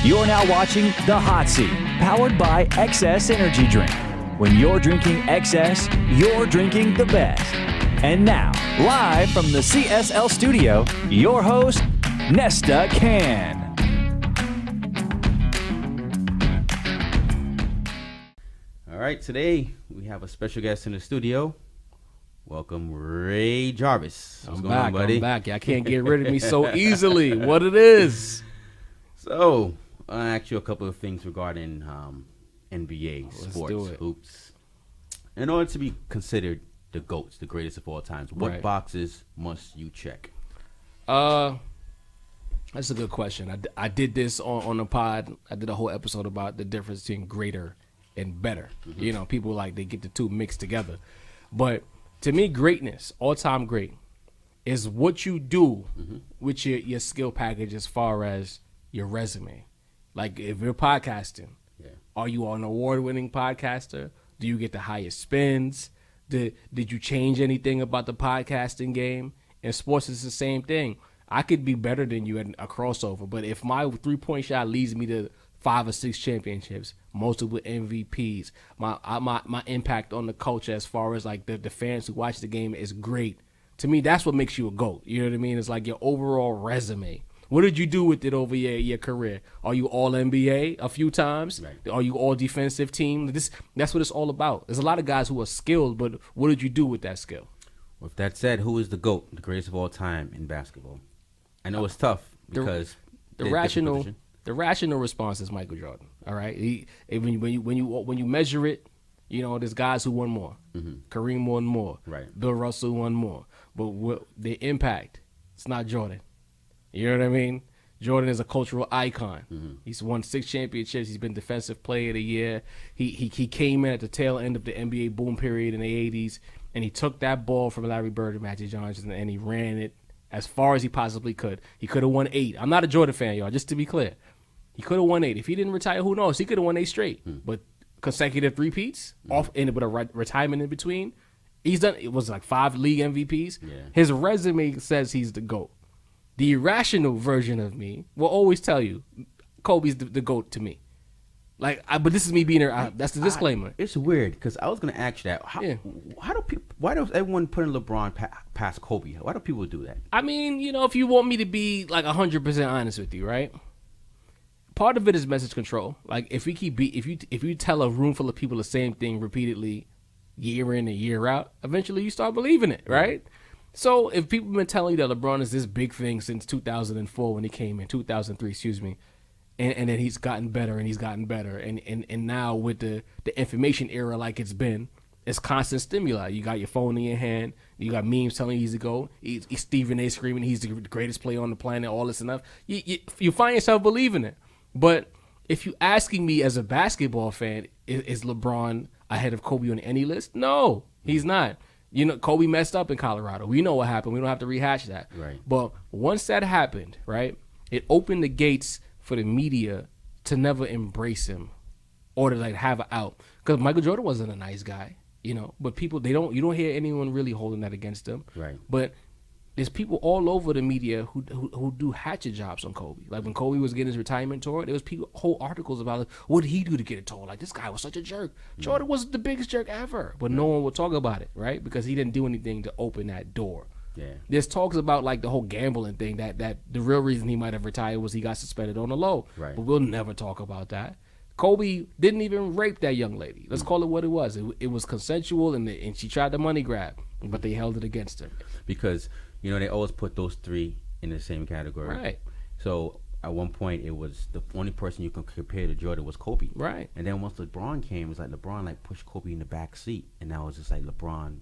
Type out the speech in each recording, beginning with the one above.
You're now watching The Hot Seat, powered by XS Energy Drink. When you're drinking XS, you're drinking the best. And now, live from the CSL studio, your host, Nesta Cann. All right, today we have a special guest in the studio. Welcome, Ray Jarvis. What's going on, buddy? I'm back. I can't get rid of me so easily. What it is. So, I'll ask you a couple of things regarding NBA, sports, hoops. In order to be considered the GOATs, the greatest of all times, what boxes must you check? That's a good question. I did this on the pod. I did a whole episode about the difference between greater and better. Mm-hmm. You know, people like they get the two mixed together. But to me, greatness, all-time great, is what you do with your skill package as far as your resume. Like if you're podcasting, are you an award-winning podcaster? Do you get the highest spins? Did you change anything about the podcasting game? In sports, it's the same thing. I could be better than you at a crossover, but if my three-point shot leads me to 5 or 6 championships, multiple MVPs, my impact on the culture as far as like the fans who watch the game is great. To me, that's what makes you a GOAT. You know what I mean? It's like your overall resume. What did you do with it over your career? Are you all NBA a few times? Right. Are you all defensive team? That's what it's all about. There's a lot of guys who are skilled, but what did you do with that skill? With that said, who is the GOAT, the greatest of all time in basketball? I know it's tough because the rational response is Michael Jordan. All right, when you measure it, you know there's guys who won more. Kareem won more. Right. Bill Russell won more. But the impact, it's not Jordan. You know what I mean? Jordan is a cultural icon. He's won 6 championships. He's been Defensive Player of the Year. He came in at the tail end of the NBA boom period in the 80s, and he took that ball from Larry Bird and Magic Johnson, and he ran it as far as he possibly could. He could have won 8. I'm not a Jordan fan, y'all, just to be clear. He could have won 8. If he didn't retire, who knows? He could have won 8 straight. But consecutive three-peats, off ended with a retirement in between. He's done, it was like 5 league MVPs. Yeah. His resume says he's the GOAT. The irrational version of me will always tell you, Kobe's the GOAT to me. But this is me being that's the disclaimer. It's weird because I was going to ask you that. Why does everyone put in LeBron past Kobe? Why do people do that? I mean, you know, if you want me to be like 100% honest with you, right? Part of it is message control. Like if you tell a room full of people the same thing repeatedly, year in and year out, eventually you start believing it, right? So if people have been telling you that LeBron is this big thing since 2004 when he came in, 2003, excuse me, and then he's gotten better and he's gotten better, and now with the information era like it's been, it's constant stimuli. You got your phone in your hand, you got memes telling you he's the GOAT, he's Stephen A. screaming he's the greatest player on the planet, all this and that. You find yourself believing it. But if you're asking me as a basketball fan, is LeBron ahead of Kobe on any list? No, he's not. You know, Kobe messed up in Colorado. We know what happened. We don't have to rehash that. Right. But once that happened, right, it opened the gates for the media to never embrace him or to like have it out. Because Michael Jordan wasn't a nice guy, you know. But people, you don't hear anyone really holding that against him. Right. But there's people all over the media who do hatchet jobs on Kobe. Like when Kobe was getting his retirement tour, there was whole articles about like, what did he do to get a tour? Like this guy was such a jerk. Jordan was the biggest jerk ever, but no one would talk about it, right? Because he didn't do anything to open that door. Yeah. There's talks about like the whole gambling thing that the real reason he might have retired was he got suspended on the low. Right. But we'll never talk about that. Kobe didn't even rape that young lady. Let's call it what it was. It was consensual, and she tried the money grab, but they held it against her. Because you know, they always put those 3 in the same category. Right. So at one point, it was the only person you can compare to Jordan was Kobe. Right. And then once LeBron came, it was like LeBron like pushed Kobe in the back seat, and now it's just like LeBron,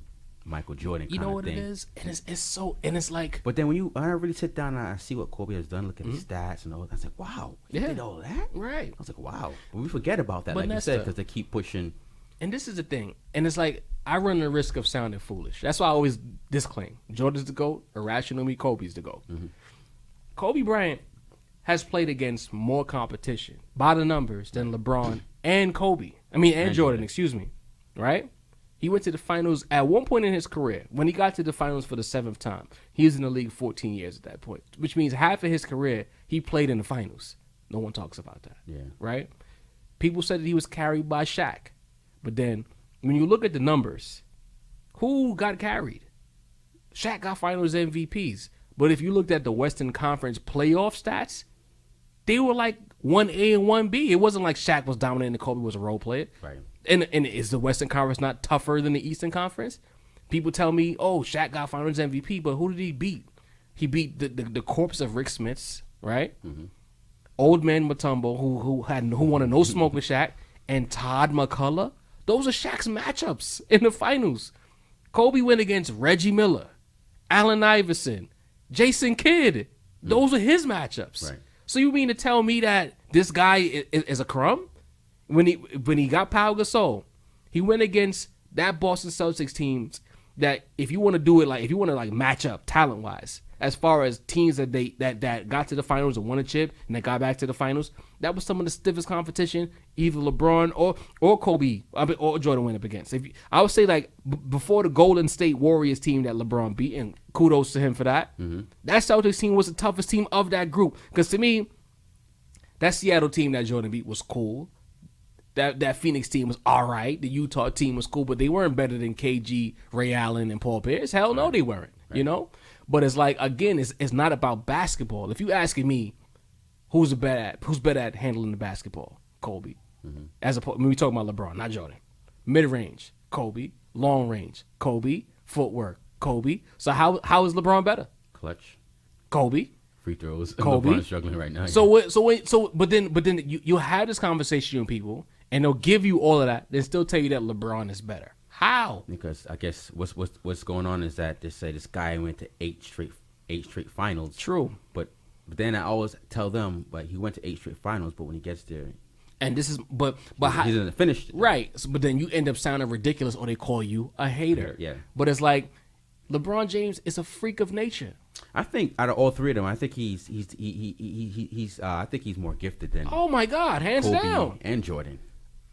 Michael Jordan. You know what thing. It is, and it's so, and it's like. But then when I really sit down and I see what Kobe has done, look at his stats and all, I was like, wow, he did all that. Right. I was like, wow. But we forget about that, like you said, because they keep pushing. And this is the thing, and it's like I run the risk of sounding foolish. That's why I always disclaim: Jordan's the GOAT. Irrationally, Kobe's the GOAT. Kobe Bryant has played against more competition by the numbers than LeBron and Jordan. Excuse me. Right? He went to the finals at one point in his career. When he got to the finals for the 7th time, he was in the league 14 years at that point, which means half of his career he played in the finals. No one talks about that. Yeah. Right? People said that he was carried by Shaq. But then when you look at the numbers, who got carried? Shaq got finals MVPs. But if you looked at the Western Conference playoff stats, they were like 1A and 1B. It wasn't like Shaq was dominating and Kobe was a role player. Right. And is the Western Conference not tougher than the Eastern Conference? People tell me, oh, Shaq got finals MVP, but who did he beat? He beat the corpse of Rick Smits, right? Mm-hmm. Old Man Mutombo, who won a no smoke with Shaq, and Todd McCullough. Those are Shaq's matchups in the finals. Kobe went against Reggie Miller, Allen Iverson, Jason Kidd. Those are his matchups. Right. So you mean to tell me that this guy is a crumb? When he got Pau Gasol, he went against that Boston Celtics team that if you want to do it if you want to match up talent wise, as far as teams that got to the finals and won a chip and they got back to the finals, that was some of the stiffest competition either LeBron or Kobe or Jordan went up against. I would say before the Golden State Warriors team that LeBron beat, and kudos to him for that. Mm-hmm. That Celtics team was the toughest team of that group, because to me, that Seattle team that Jordan beat was cool. That Phoenix team was all right. The Utah team was cool, but they weren't better than KG, Ray Allen, and Paul Pierce. Hell no, they weren't. Right. You know? But it's again, it's not about basketball. If you asking me, who's better at handling the basketball? Kobe. Mm-hmm. When we talk about LeBron, not Jordan. Mid-range, Kobe. Long-range, Kobe. Footwork, Kobe. So how is LeBron better? Clutch. Kobe. Free throws. Kobe. LeBron's struggling right now. But then you have this conversation with people, and they'll give you all of that, then still tell you that LeBron is better. How? Because I guess what's going on is that they say this guy went to eight straight finals. True. But then I always tell them, but he went to 8 straight finals, but when he gets there, and this is but he doesn't finish it. Right. So, but then you end up sounding ridiculous, or they call you a hater. Yeah. But it's like LeBron James is a freak of nature. I think out of all three of them, I think he's I think he's more gifted than oh my God, hands Kobe down, and Jordan.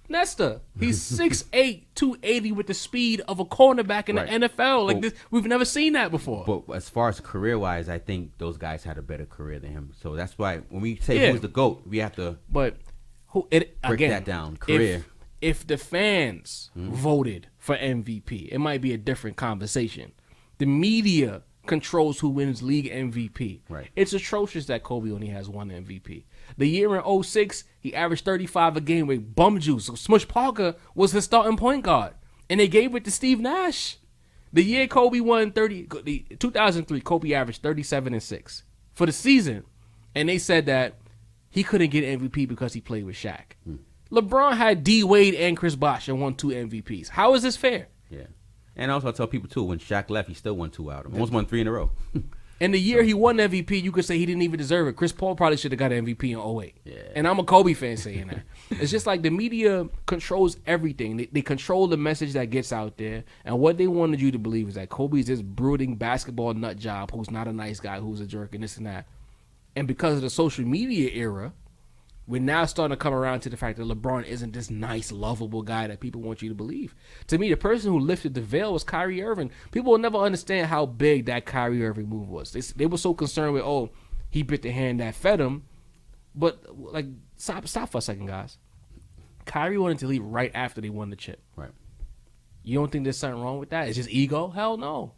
Nesta, he's 6'8", 280 with the speed of a cornerback in the NFL. This, we've never seen that before. But as far as career-wise, I think those guys had a better career than him. So that's why when we say who's the GOAT, we have to break that down. Career. If the fans voted for MVP, it might be a different conversation. The media controls who wins league MVP. Right. It's atrocious that Kobe only has one MVP. The year in 2006, he averaged 35 a game with bum juice. So Smush Parker was his starting point guard, and they gave it to Steve Nash. The year Kobe won 2003, Kobe averaged 37 and 6 for the season, and they said that he couldn't get MVP because he played with Shaq. LeBron had D Wade and Chris Bosh and won 2 MVPs. How is this fair? Yeah. And also I tell people too, when Shaq left, he still won 2 out of them. Almost won 3 in a row. And the year he won MVP, you could say he didn't even deserve it. Chris Paul probably should have got MVP in 2008. Yeah. And I'm a Kobe fan saying that. It's just like the media controls everything. They control the message that gets out there. And what they wanted you to believe is that Kobe's this brooding basketball nut job who's not a nice guy, who's a jerk, and this and that. And because of the social media era, we're now starting to come around to the fact that LeBron isn't this nice, lovable guy that people want you to believe. To me, the person who lifted the veil was Kyrie Irving. People will never understand how big that Kyrie Irving move was. They were so concerned with, he bit the hand that fed him. But, stop for a second, guys. Kyrie wanted to leave right after they won the chip. Right. You don't think there's something wrong with that? It's just ego? Hell no.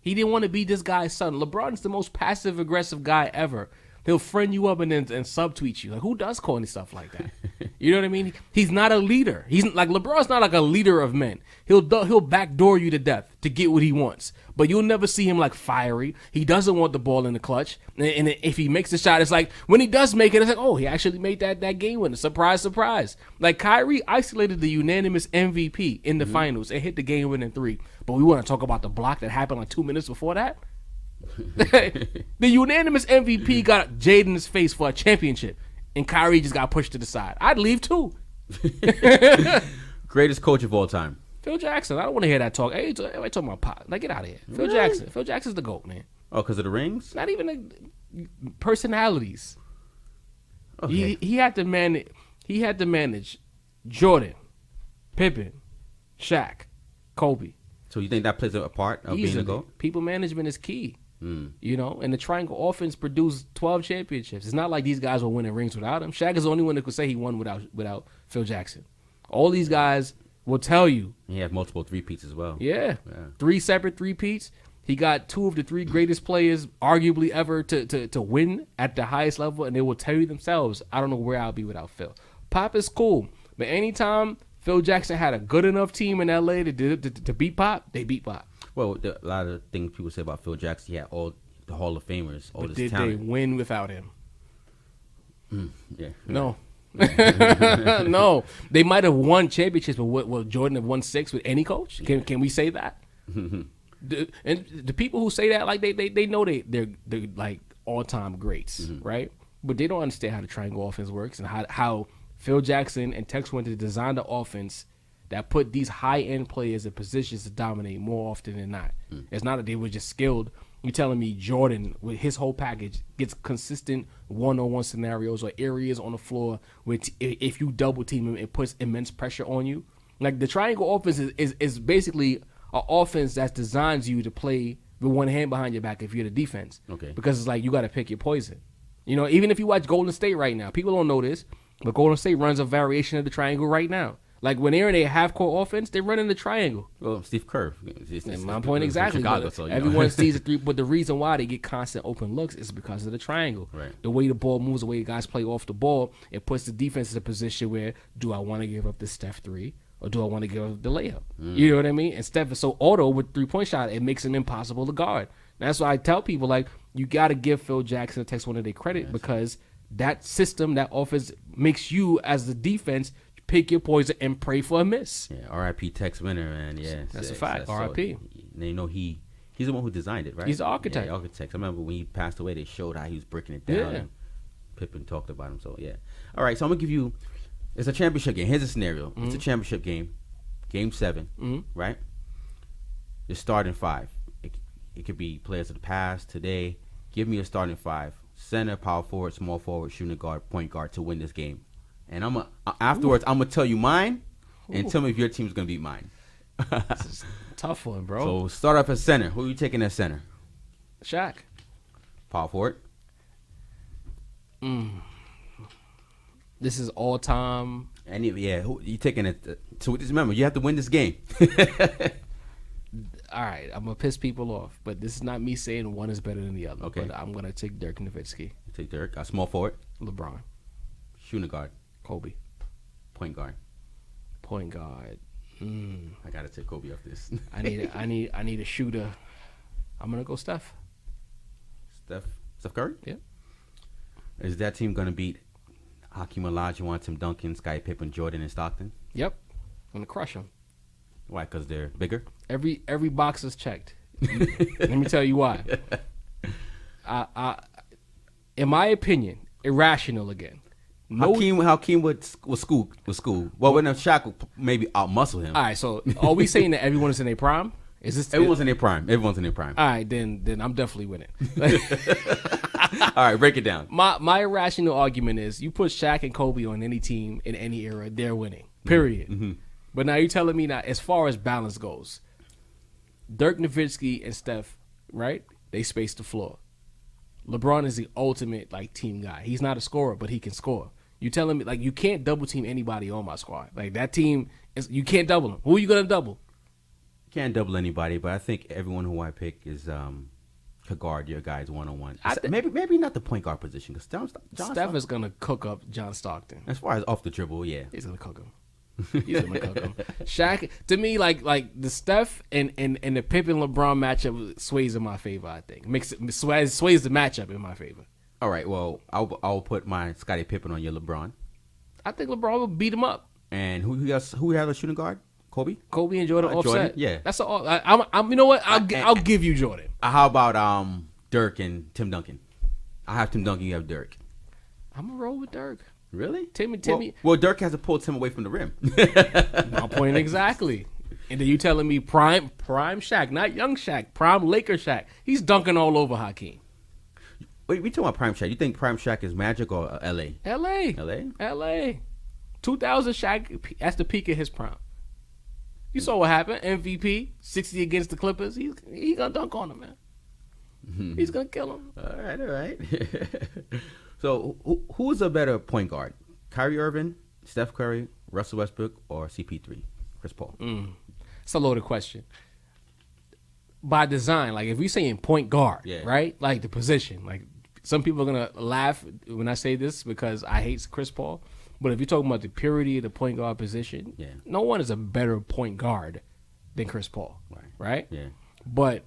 He didn't want to be this guy's son. LeBron's the most passive-aggressive guy ever. He'll friend you up and then subtweet you. Like, who does corny stuff like that? You know what I mean? He's not a leader. He's like LeBron's not like a leader of men. He'll backdoor you to death to get what he wants. But you'll never see him fiery. He doesn't want the ball in the clutch. And if he makes a shot, it's like when he does make it, it's like, he actually made that game winner. Surprise, surprise. Like Kyrie isolated the unanimous MVP in the finals and hit the game winning 3. But we want to talk about the block that happened 2 minutes before that. The unanimous MVP got Jade in his face for a championship, and Kyrie just got pushed to the side. I'd leave too. Greatest coach of all time. Phil Jackson. I don't want to hear that talk. Hey, everybody talking about pop. Get out of here. Phil Jackson. Phil Jackson's the GOAT, man. Oh, because of the rings? Not even the personalities. Okay. He had to manage. He had to manage Jordan, Pippen, Shaq, Kobe. So you think that plays a part of being a GOAT? People management is key. You know, and the triangle offense produced 12 championships. It's not like these guys were winning rings without him. Shaq is the only one that could say he won without Phil Jackson. All these guys will tell you. He had multiple three-peats as well. Yeah. 3 separate three-peats. He got 2 of the 3 greatest players arguably ever to win at the highest level, and they will tell you themselves, I don't know where I'll be without Phil. Pop is cool, but anytime Phil Jackson had a good enough team in L.A. to beat Pop, they beat Pop. Well, a lot of things people say about Phil Jackson, he had all the Hall of Famers, all but this did talent. they win without him? Yeah. No. No. They might have won championships, but will Jordan have won 6 with any coach? Can we say that? And the people who say that, like they know they're like all-time greats, right? But they don't understand how the triangle offense works and how Phil Jackson and Tex Winter designed the offense that put these high-end players in positions to dominate more often than not. It's not that they were just skilled. You're telling me Jordan, with his whole package, gets consistent one-on-one scenarios or areas on the floor where if you double-team him, it puts immense pressure on you? Like, the triangle offense is basically an offense that designs you to play with one hand behind your back if you're the defense. Okay. Because it's like you got to pick your poison. You know, even if you watch Golden State right now, people don't know this, but Golden State runs a variation of the triangle right now. Like, when they're in a half-court offense, they run in the triangle. Well, Steve Kerr. My point exactly. Chicago, so, everyone sees it, but the reason why they get constant open looks is because of the triangle. Right. The way the ball moves, the way guys play off the ball, it puts the defense in a position where, do I want to give up the Steph 3 or do I want to give up the layup? You know what I mean? And Steph is so auto with three-point shot, it makes him impossible to guard. And that's why I tell people, like, you got to give Phil Jackson and Tex Winter their credit because that system, that offense makes you, as the defense, pick your poison and pray for a miss. Yeah, R.I.P. Tex Winter, man. Yeah, that's a fact. R.I.P. So, you know, he's the one who designed it, right? He's the architect. Yeah, architect. I remember when he passed away, they showed how he was breaking it down. Yeah. And Pippen talked about him. So yeah. All right, so I'm gonna give you. It's a championship game. Here's a scenario. It's a championship game, Game 7, right? You're starting 5. It could be players of the past, today. Give me a starting 5: center, power forward, small forward, shooting guard, point guard to win this game. And afterwards, I'm gonna tell you mine, and tell me if your team's gonna beat mine. This is a tough one, bro. So start off at center. Who are you taking at center? Shaq. Power forward. This is all time. Who you taking it? So just remember, you have to win this game. All right, I'm gonna piss people off, but this is not me saying one is better than the other. Okay. But I'm gonna take Dirk Nowitzki. Take Dirk. Small forward. LeBron. Shooting guard. Kobe. Point guard. Point guard. I gotta take Kobe off this. I need a shooter. I'm gonna go Steph. Steph Curry? Yeah. Is that team gonna beat Hakeem Olajuwon, Tim Duncan, Scottie Pippen, Jordan, and Stockton? Yep. I'm gonna crush them. Why? Because they're bigger? Every box is checked. Let me tell you why. In my opinion, irrational again. Hakeem was school. Well, when Shaq would maybe outmuscle him. All right, so are we saying that everyone is in their prime? Is this everyone's in their prime? Everyone's in their prime. All right, then I'm definitely winning. All right, break it down. My irrational argument is you put Shaq and Kobe on any team in any era, they're winning. Period. Mm-hmm. But now you're telling me that as far as balance goes, Dirk Nowitzki and Steph, right? They space the floor. LeBron is the ultimate team guy. He's not a scorer, but he can score. You telling me you can't double team anybody on my squad? That team is you can't double them. Who are you gonna double? Can't double anybody, but I think everyone who I pick is could guard your guys one-on-one. Maybe not the point guard position because Steph is gonna cook up John Stockton. As far as off the dribble, yeah, he's gonna cook him. He's gonna cook him. Shaq, to me, like the Steph and the Pippen LeBron matchup sways in my favor. I think sways the matchup in my favor. All right, well, I'll put my Scottie Pippen on your LeBron. I think LeBron will beat him up. And who has a shooting guard? Kobe and Jordan offset. Jordan, yeah, that's all. I'm. You know what? I'll give you Jordan. How about Dirk and Tim Duncan? I have Tim Duncan. You have Dirk. I'm gonna roll with Dirk. Really? Timmy. Well, Dirk has to pull Tim away from the rim. My point exactly. And then you telling me prime Shaq, not young Shaq, prime Laker Shaq. He's dunking all over Hakeem. Wait, we talking about prime Shaq. You think prime Shaq is Magic or L.A.? L.A. 2000 Shaq, that's the peak of his prime. You saw what happened. MVP, 60 against the Clippers. He gonna dunk on him, man. He's gonna kill him. All right. So who's a better point guard? Kyrie Irving, Steph Curry, Russell Westbrook, or CP3, Chris Paul? It's a loaded question. By design, like if we saying point guard, right? Like the position. Like some people are gonna laugh when I say this because I hate Chris Paul. But if you're talking about the purity of the point guard position, no one is a better point guard than Chris Paul, right? Yeah. But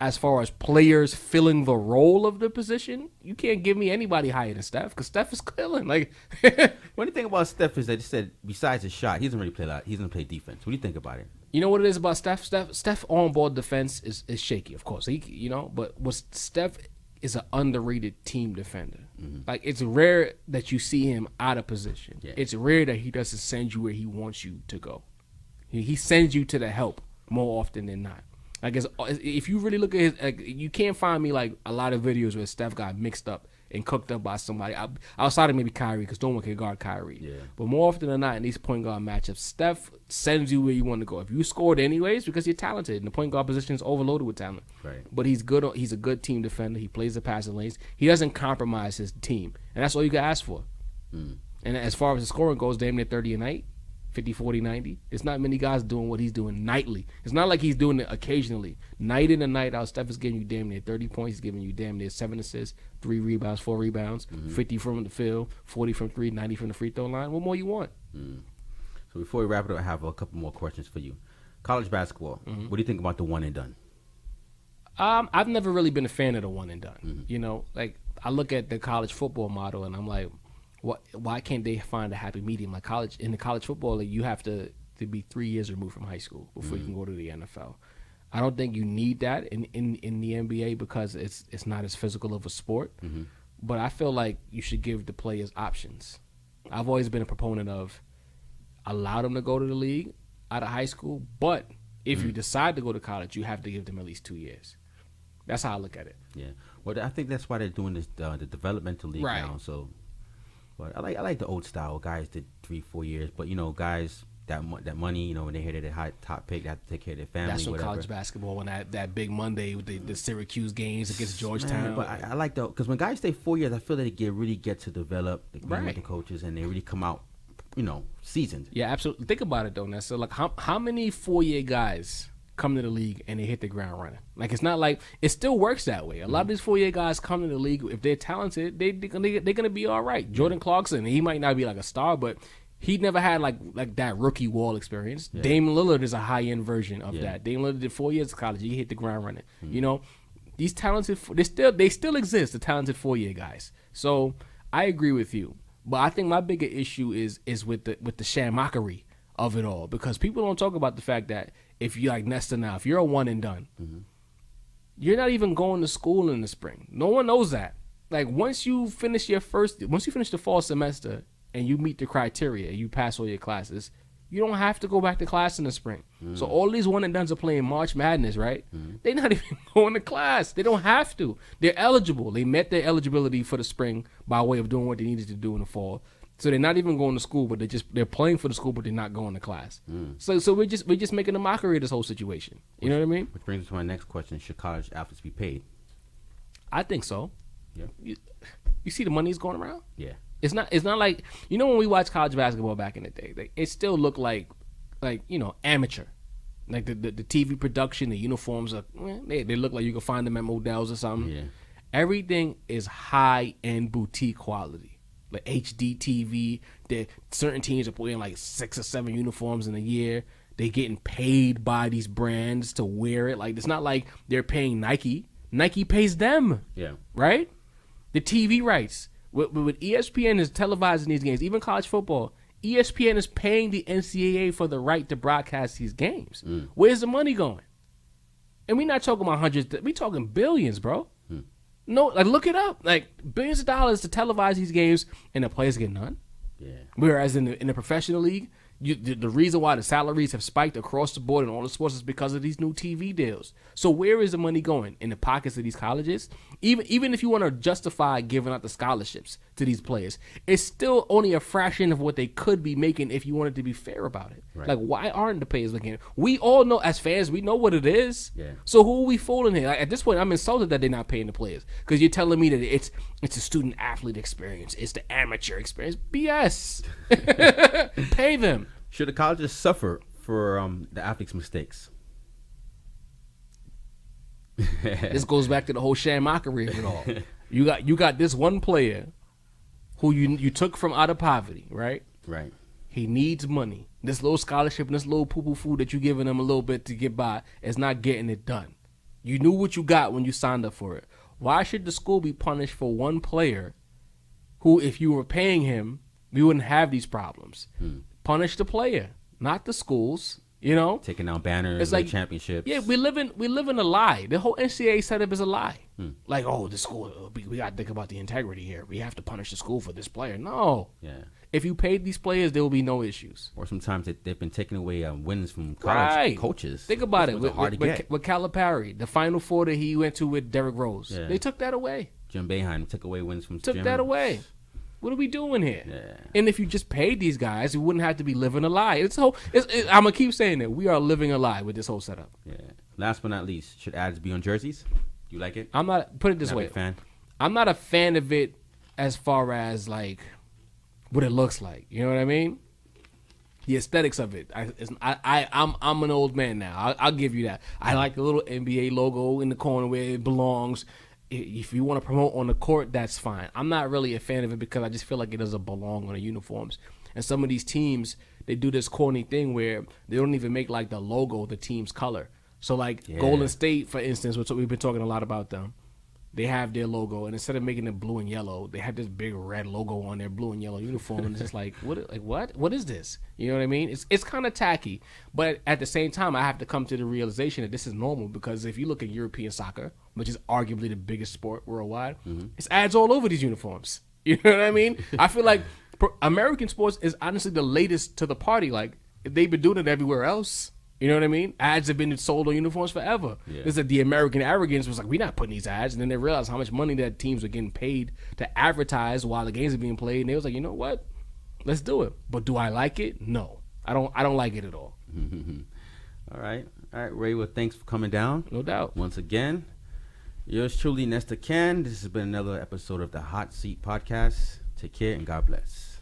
as far as players filling the role of the position, you can't give me anybody higher than Steph because Steph is killing. Like, one thing about Steph is that they said besides his shot, he doesn't really play a lot. He doesn't play defense. What do you think about it? You know what it is about Steph? Steph on ball defense is shaky, of course. But Steph is an underrated team defender. Like it's rare that you see him out of position. Yeah. It's rare that he doesn't send you where he wants you to go. He sends you to the help more often than not. Like if you really look at his, like, you can't find me like a lot of videos where Steph got mixed up and cooked up by somebody outside of maybe Kyrie because no one can guard Kyrie. Yeah. But more often than not in these point guard matchups, Steph sends you where you want to go. If you scored anyways, because you're talented and the point guard position is overloaded with talent. Right. But he's good. He's a good team defender. He plays the passing lanes. He doesn't compromise his team, and that's all you can ask for. And as far as the scoring goes, damn near 30 a night. 50, 40, 90. There's not many guys doing what he's doing nightly. It's not like he's doing it occasionally. Night in and night out, Steph is giving you damn near 30 points. He's giving you damn near 7 assists, 3 rebounds, 4 rebounds, 50 from the field, 40 from 3, 90 from the free throw line. What more you want? So before we wrap it up, I have a couple more questions for you. College basketball, what do you think about the one and done? I've never really been a fan of the one and done. You know, like I look at the college football model and I'm like, why can't they find a happy medium? Like in the college football league, you have to be 3 years removed from high school before you can go to the NFL. I don't think you need that in the NBA because it's not as physical of a sport. But I feel like you should give the players options. I've always been a proponent of allow them to go to the league out of high school, but if you decide to go to college, you have to give them at least 2 years. That's how I look at it. Yeah. Well, I think that's why they're doing this the developmental league now. So. But I like the old style. Guys did 3-4 years, but guys that money, when they hit a high top pick, they have to take care of their family. That's what college basketball when that big Monday with the Syracuse games against Georgetown. But I like because when guys stay 4 years, I feel that they really get to develop with the coaches and they really come out, seasoned. Yeah, absolutely. Think about it though, Nessa. Like how many 4-year guys come to the league and they hit the ground running? Like it's not like it still works that way. A lot of these 4-year guys come to the league if they're talented, they're gonna be all right. Jordan Clarkson, he might not be like a star, but he never had like that rookie wall experience. Yeah. Dame Lillard is a high end version of that. Dame Lillard did 4 years of college. He hit the ground running. These talented they still exist. The talented 4-year guys. So I agree with you, but I think my bigger issue is with the shamockery of it all because people don't talk about the fact that if you're like Nesta now, if you're a one and done, you're not even going to school in the spring. No one knows that. Like once you finish the fall semester and you meet the criteria, you pass all your classes, you don't have to go back to class in the spring. So all these one and dones are playing March Madness, right? They're not even going to class. They don't have to. They're eligible. They met their eligibility for the spring by way of doing what they needed to do in the fall. So they're not even going to school, but they're playing for the school, but they're not going to class. So we're just making a mockery of this whole situation. You know what I mean? Which brings us to my next question: should college athletes be paid? I think so. Yeah. You see the money is going around. Yeah. It's not like when we watched college basketball back in the day, it still looked like amateur. Like the TV production, the uniforms are they look like you can find them at Modell's or something. Yeah. Everything is high end boutique quality. Like HD TV, certain teams are putting like 6 or 7 uniforms in a year. They're getting paid by these brands to wear it. Like it's not like they're paying Nike. Nike pays them. Yeah. Right? The TV rights. With ESPN is televising these games, even college football, ESPN is paying the NCAA for the right to broadcast these games. Where's the money going? And we're not talking about hundreds. We're talking billions, bro. No, like look it up. Like billions of dollars to televise these games, and the players get none. Yeah. Whereas in the professional league, the reason why the salaries have spiked across the board in all the sports is because of these new TV deals. So where is the money going? In the pockets of these colleges? Even if you want to justify giving out the scholarships to these players, it's still only a fraction of what they could be making if you wanted to be fair about it. Right. Like, why aren't the players looking? We all know, as fans, we know what it is. Yeah. So who are we fooling here? Like, at this point, I'm insulted that they're not paying the players because you're telling me that it's a student athlete experience, it's the amateur experience. BS. Pay them. Should the colleges suffer for the athletes' mistakes? This goes back to the whole sham mockery of it all. You got this one player who you took from out of poverty, right? Right. He needs money. This little scholarship and this little poo-poo food that you're giving him a little bit to get by is not getting it done. You knew what you got when you signed up for it. Why should the school be punished for one player who, if you were paying him, we wouldn't have these problems? Punish the player, not the schools. You know, taking down banners, it's like championships. Yeah, we live in a lie. The whole NCAA setup is a lie. Like, oh, the school, we got to think about the integrity here. We have to punish the school for this player. No. Yeah. If you paid these players, there will be no issues. Or sometimes they've been taking away wins from college coaches. Think about it. With Calipari, the Final Four that he went to with Derrick Rose, they took that away. Jim Boeheim took away wins from Took that away. What are we doing here? Yeah. And if you just paid these guys, we wouldn't have to be living a lie. I'm going to keep saying that. We are living a lie with this whole setup. Yeah. Last but not least, should ads be on jerseys? You like it? Put it this way. Fan? I'm not a fan of it as far as, like, what it looks like. You know what I mean? The aesthetics of it. I'm an old man now. I'll give you that. I like the little NBA logo in the corner where it belongs. If you want to promote on the court, that's fine. I'm not really a fan of it because I just feel like it doesn't belong on the uniforms. And some of these teams, they do this corny thing where they don't even make like the logo the team's color. So like Golden State, for instance, which we've been talking a lot about them, they have their logo, and instead of making it blue and yellow, they have this big red logo on their blue and yellow uniform, and it's just like, what is this? You know what I mean? It's kind of tacky, but at the same time, I have to come to the realization that this is normal because if you look at European soccer, which is arguably the biggest sport worldwide, it's ads all over these uniforms. You know what I mean? I feel like American sports is honestly the latest to the party. Like, they've been doing it everywhere else. You know what I mean? Ads have been sold on uniforms forever. Yeah. This is the American arrogance was like, we're not putting these ads. And then they realized how much money that teams are getting paid to advertise while the games are being played. And they was like, you know what? Let's do it. But do I like it? No. I don't like it at all. All right, Ray, well, thanks for coming down. No doubt. Once again, yours truly, Nesta Cann. This has been another episode of the Hot Seat Podcast. Take care and God bless.